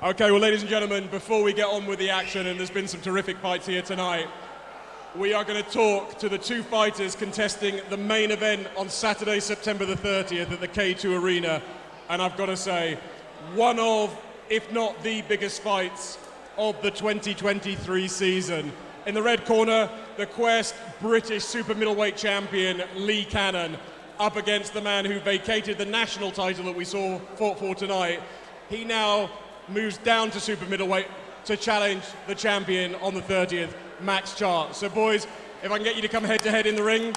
Okay, well, ladies and gentlemen, before we get on with the action, and there's been some terrific fights here tonight, we are going to talk to the two fighters contesting the main event on Saturday, September the 30th at the K2 Arena. And I've got to say, one of, if not the biggest fights of the 2023 season. In the red corner, the Quest British Super Middleweight champion, Lee Cannon, up against the man who vacated the national title that we saw fought for tonight. He now moves down to Super Middleweight to challenge the champion on the 30th, Max Chart. So boys, if I can get you to come head to head in the ring.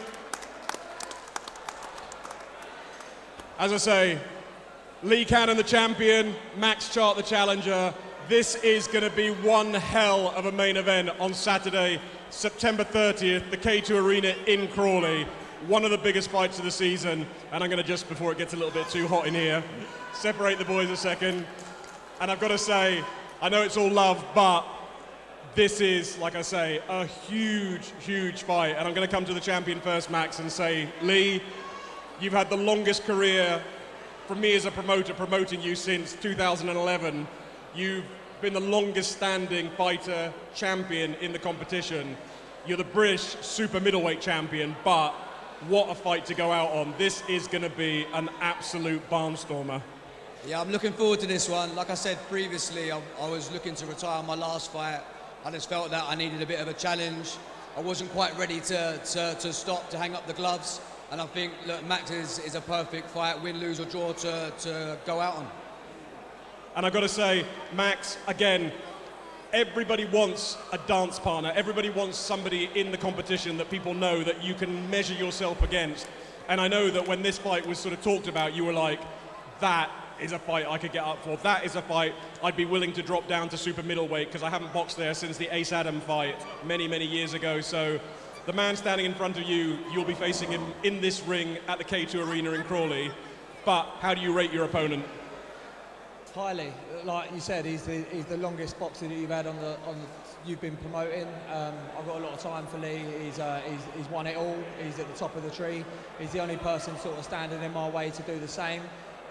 As I say, Lee Cannon the champion, Max Chart the challenger. This is going to be one hell of a main event on Saturday, September 30th, the K2 Arena in Crawley. One of the biggest fights of the season. And I'm going to, just before it gets a little bit too hot in here, separate the boys a second. And I've got to say, I know it's all love, but this is, like I say, a huge, huge fight. And I'm going to come to the champion first, Max, and say, Lee, you've had the longest career from me as a promoter, promoting you since 2011. You've been the longest standing fighter champion in the competition. You're the British Super Middleweight champion, but what a fight to go out on. This is going to be an absolute barnstormer. Yeah, I'm looking forward to this one. Like I said previously, I was looking to retire my last fight. I just felt that I needed a bit of a challenge. I wasn't quite ready to stop, to hang up the gloves. And I think, look, Max is a perfect fight, win, lose or draw, to go out on. And I've got to say, Max, again, everybody wants a dance partner. Everybody wants somebody in the competition that people know that you can measure yourself against. And I know that when this fight was sort of talked about, you were like, that is a fight I could get up for. That is a fight I'd be willing to drop down to super middleweight, because I haven't boxed there since the Ace Adam fight many, many years ago. So the man standing in front of you, you'll be facing him in this ring at the K2 Arena in Crawley. But how do you rate your opponent? Highly. Like you said, he's the longest boxer that you've had you've been promoting. I've got a lot of time for Lee. He's won it all. He's at the top of the tree. He's the only person sort of standing in my way to do the same.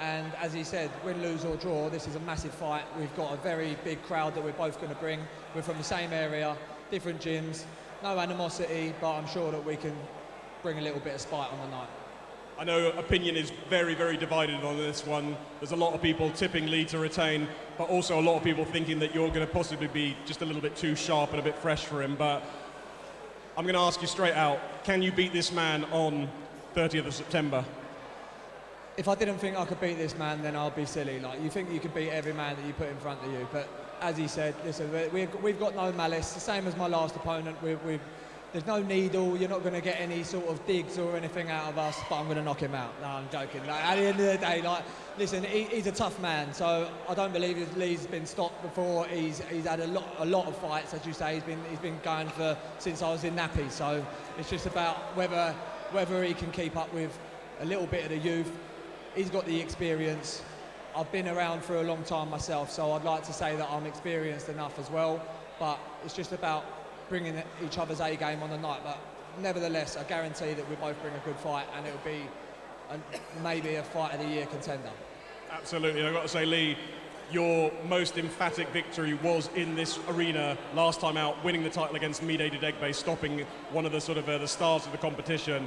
And as he said, win, lose or draw, this is a massive fight. We've got a very big crowd that we're both going to bring. We're from the same area, different gyms, no animosity, but I'm sure that we can bring a little bit of spite on the night. I know opinion is very, very divided on this one. There's a lot of people tipping Lee to retain, but also a lot of people thinking that you're going to possibly be just a little bit too sharp and a bit fresh for him. But I'm going to ask you straight out, can you beat this man on 30th of September? If I didn't think I could beat this man, then I'll be silly. Like, you think you could beat every man that you put in front of you, but as he said, listen, we've got no malice. The same as my last opponent. There's no needle. You're not going to get any sort of digs or anything out of us, but I'm going to knock him out. No, I'm joking. Like, at the end of the day, like, listen, he's a tough man, so I don't believe Lee's been stopped before. He's had a lot of fights, as you say. He's been going since I was in nappy. So it's just about whether he can keep up with a little bit of the youth. He's got the experience. I've been around for a long time myself, so I'd like to say that I'm experienced enough as well. But it's just about bringing each other's A game on the night. But nevertheless, I guarantee that we both bring a good fight, and it'll be maybe a fight of the year contender. Absolutely. I've got to say, Lee, your most emphatic victory was in this arena last time out, winning the title against Mide Dedegbe, stopping one of the sort of the stars of the competition.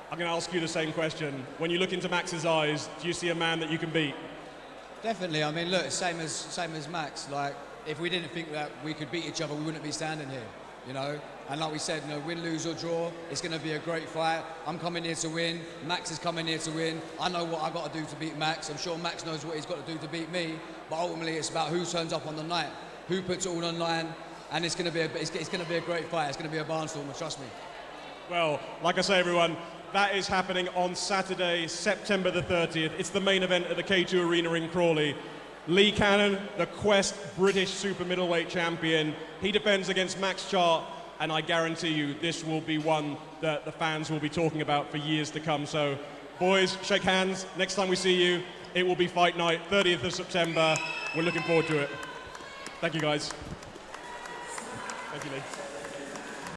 I'm going to ask you the same question. When you look into Max's eyes, do you see a man that you can beat? Definitely. I mean, look, same as Max. Like, if we didn't think that we could beat each other, we wouldn't be standing here, you know? And like we said, you know, win, lose or draw, it's going to be a great fight. I'm coming here to win. Max is coming here to win. I know what I've got to do to beat Max. I'm sure Max knows what he's got to do to beat me. But ultimately, it's about who turns up on the night, who puts it all on line, and it's going to be a great fight. It's going to be a barnstormer, trust me. Well, like I say, everyone, that is happening on Saturday, September the 30th. It's the main event at the K2 Arena in Crawley. Lee Cannon, the Quest British Super Middleweight champion. He defends against Max Chart, and I guarantee you this will be one that the fans will be talking about for years to come. So, boys, shake hands. Next time we see you, it will be fight night, 30th of September. We're looking forward to it. Thank you, guys. Thank you, Lee.